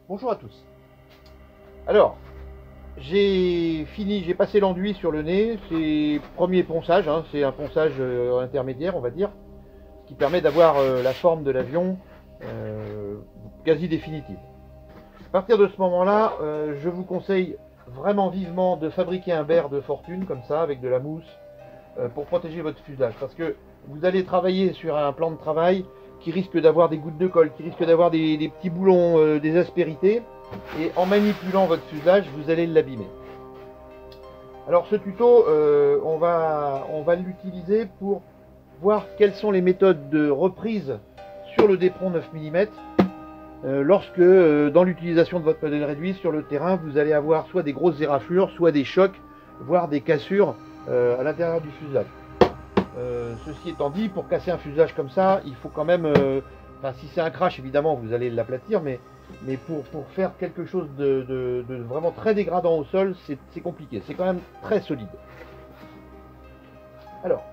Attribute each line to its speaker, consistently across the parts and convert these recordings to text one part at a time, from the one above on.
Speaker 1: Bonjour à tous. Alors, j'ai passé l'enduit sur le nez. C'est premier ponçage, hein, c'est un ponçage intermédiaire, on va dire, qui permet d'avoir la forme de l'avion quasi définitive. À partir de ce moment-là, je vous conseille vraiment vivement de fabriquer un verre de fortune comme ça, avec de la mousse, pour protéger votre fuselage, parce que vous allez travailler sur un plan de travail qui risque d'avoir des gouttes de colle, qui risque d'avoir des petits boulons, des aspérités, et en manipulant votre fuselage, vous allez l'abîmer. Alors ce tuto, on va l'utiliser pour voir quelles sont les méthodes de reprise sur le Depron 9 mm lorsque dans l'utilisation de votre modèle réduit sur le terrain, vous allez avoir soit des grosses éraflures, soit des chocs, voire des cassures à l'intérieur du fuselage. Ceci étant dit, pour casser un fuselage comme ça, il faut quand même, enfin si c'est un crash évidemment vous allez l'aplatir, mais pour faire quelque chose de vraiment très dégradant au sol, c'est compliqué, c'est quand même très solide. Alors,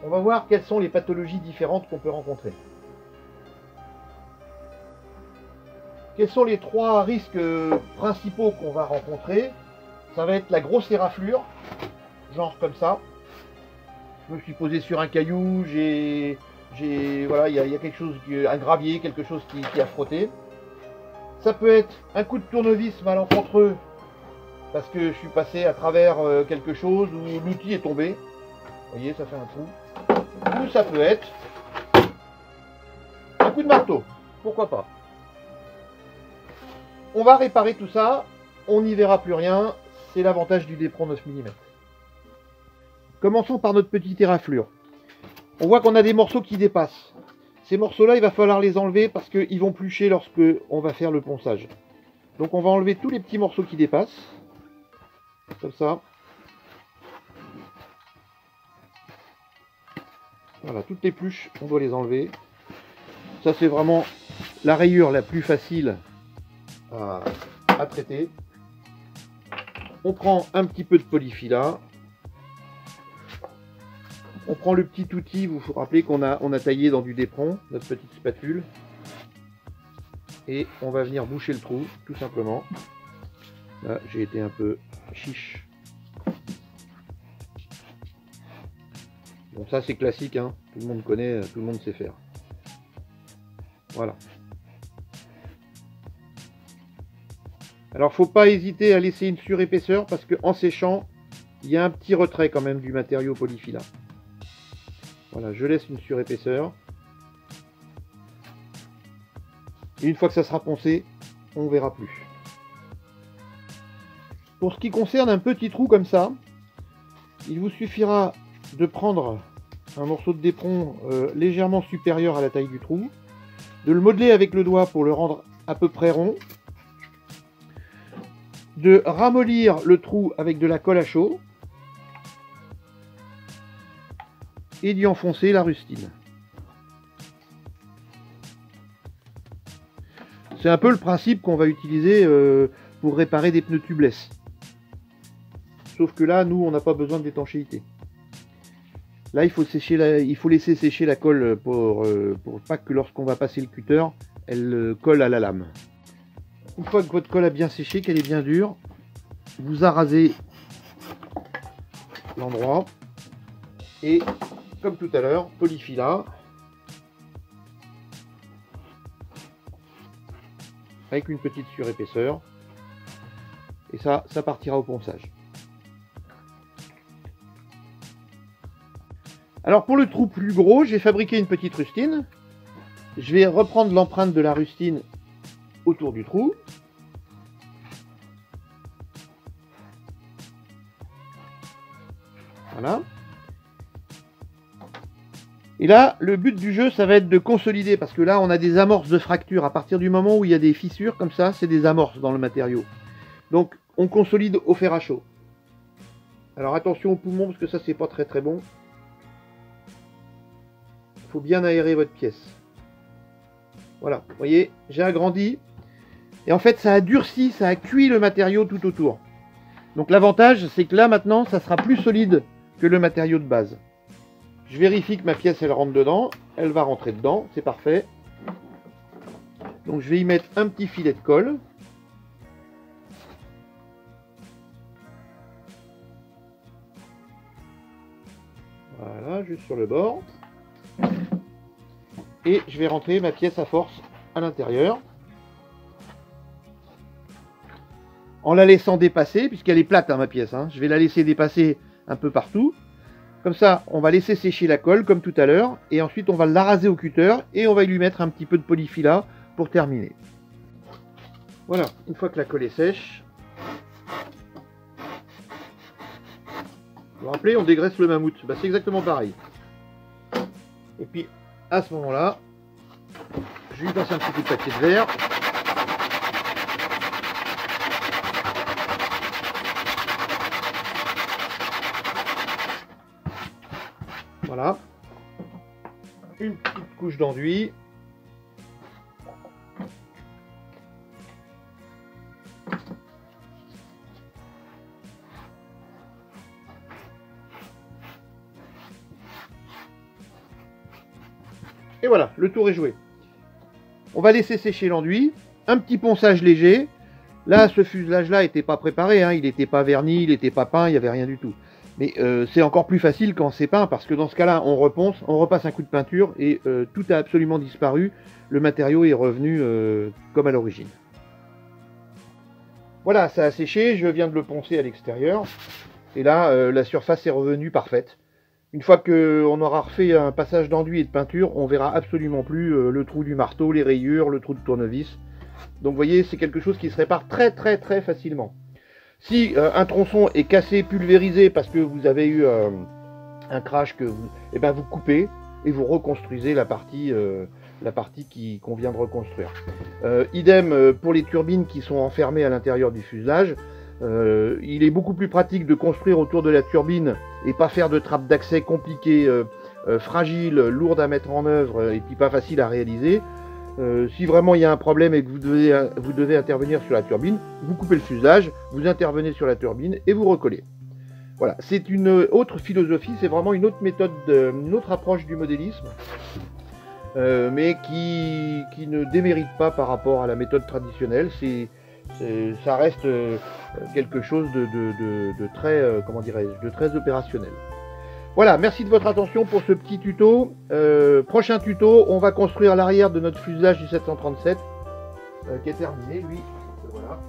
Speaker 1: on va voir quelles sont les pathologies différentes qu'on peut rencontrer. Quels sont les trois risques principaux qu'on va rencontrer? Ça va être la grosse éraflure, genre comme ça. Je me suis posé sur un caillou, voilà, il y a quelque chose, un gravier, quelque chose qui a frotté. Ça peut être un coup de tournevis malencontreux, parce que je suis passé à travers quelque chose où l'outil est tombé. Vous voyez, ça fait un trou. Ou ça peut être un coup de marteau, pourquoi pas. On va réparer tout ça, on n'y verra plus rien, c'est l'avantage du Depron 9 mm. Commençons par notre petite éraflure. On voit qu'on a des morceaux qui dépassent. Ces morceaux-là, il va falloir les enlever parce qu'ils vont plucher lorsque on va faire le ponçage. Donc on va enlever tous les petits morceaux qui dépassent. Comme ça. Voilà, toutes les pluches, on doit les enlever. Ça, c'est vraiment la rayure la plus facile à traiter. On prend un petit peu de polyfila. On prend le petit outil, vous vous rappelez qu'on a taillé dans du Depron, notre petite spatule. Et on va venir boucher le trou, tout simplement. Là, j'ai été un peu chiche. Bon, ça c'est classique, hein. Tout le monde connaît, tout le monde sait faire. Voilà. Alors, faut pas hésiter à laisser une surépaisseur parce qu'en séchant, il y a un petit retrait quand même du matériau polyfila. Voilà, je laisse une surépaisseur. Et une fois que ça sera poncé, on ne verra plus. Pour ce qui concerne un petit trou comme ça, il vous suffira de prendre un morceau de Depron légèrement supérieur à la taille du trou, de le modeler avec le doigt pour le rendre à peu près rond, de ramollir le trou avec de la colle à chaud, et d'y enfoncer la rustine. C'est un peu le principe qu'on va utiliser pour réparer des pneus tubeless. Sauf que là, nous, on n'a pas besoin d'étanchéité. Là, il faut laisser sécher la colle pour pas que lorsqu'on va passer le cutter, elle colle à la lame. Une fois que votre colle a bien séché, qu'elle est bien dure, vous arasez l'endroit et comme tout à l'heure, polyfila avec une petite surépaisseur et ça partira au ponçage. Alors pour le trou plus gros, j'ai fabriqué une petite rustine. Je vais reprendre l'empreinte de la rustine autour du trou. Voilà. Et là, le but du jeu, ça va être de consolider, parce que là, on a des amorces de fractures. À partir du moment où il y a des fissures, comme ça, c'est des amorces dans le matériau. Donc, on consolide au fer à chaud. Alors, attention aux poumons, parce que ça, c'est pas très très bon. Il faut bien aérer votre pièce. Voilà, vous voyez, j'ai agrandi. Et en fait, ça a durci, ça a cuit le matériau tout autour. Donc, l'avantage, c'est que là, maintenant, ça sera plus solide que le matériau de base. Je vérifie que ma pièce elle rentre dedans, elle va rentrer dedans, c'est parfait. Donc je vais y mettre un petit filet de colle. Voilà, juste sur le bord. Et je vais rentrer ma pièce à force à l'intérieur. En la laissant dépasser, puisqu'elle est plate, hein, ma pièce. Hein. Je vais la laisser dépasser un peu partout. Comme ça, on va laisser sécher la colle, comme tout à l'heure. Et ensuite, on va la raser au cutter. Et on va lui mettre un petit peu de polyfila pour terminer. Voilà, une fois que la colle est sèche. Vous vous rappelez, on dégraisse le mammouth. Bah, c'est exactement pareil. Et puis, à ce moment-là, je lui passe un petit coup de papier de verre. Voilà. Une petite couche d'enduit. Et voilà, le tour est joué. On va laisser sécher l'enduit. Un petit ponçage léger. Là, ce fuselage-là n'était pas préparé. Hein, il n'était pas verni, il n'était pas peint, il n'y avait rien du tout. Mais c'est encore plus facile quand c'est peint, parce que dans ce cas-là, on reponce, on repasse un coup de peinture et tout a absolument disparu. Le matériau est revenu comme à l'origine. Voilà, ça a séché, je viens de le poncer à l'extérieur. Et là, la surface est revenue parfaite. Une fois qu'on aura refait un passage d'enduit et de peinture, on verra absolument plus le trou du marteau, les rayures, le trou de tournevis. Donc vous voyez, c'est quelque chose qui se répare très facilement. Si un tronçon est cassé, pulvérisé parce que vous avez eu un crash, eh ben vous coupez et vous reconstruisez la partie qu'on vient de reconstruire. Idem pour les turbines qui sont enfermées à l'intérieur du fuselage. Il est beaucoup plus pratique de construire autour de la turbine et pas faire de trappe d'accès compliquées, fragiles, lourdes à mettre en œuvre et puis pas faciles à réaliser. Si vraiment il y a un problème et que vous devez intervenir sur la turbine, vous coupez le fuselage, vous intervenez sur la turbine et vous recollez. Voilà, c'est une autre philosophie, c'est vraiment une autre méthode, une autre approche du modélisme, mais qui ne démérite pas par rapport à la méthode traditionnelle. Ça reste quelque chose de très, comment dirais-je, de très opérationnel. Voilà, merci de votre attention pour ce petit tuto. Prochain tuto, on va construire l'arrière de notre fuselage du 737 qui est terminé, lui. Voilà.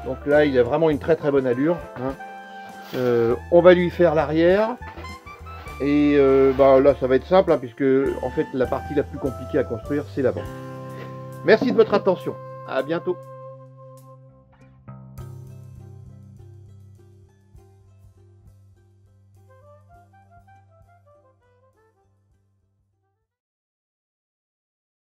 Speaker 1: Donc là, il a vraiment une très bonne allure. Hein. On va lui faire l'arrière. Et bah, là, ça va être simple, hein, puisque en fait, la partie la plus compliquée à construire, c'est l'avant. Merci de votre attention. À bientôt.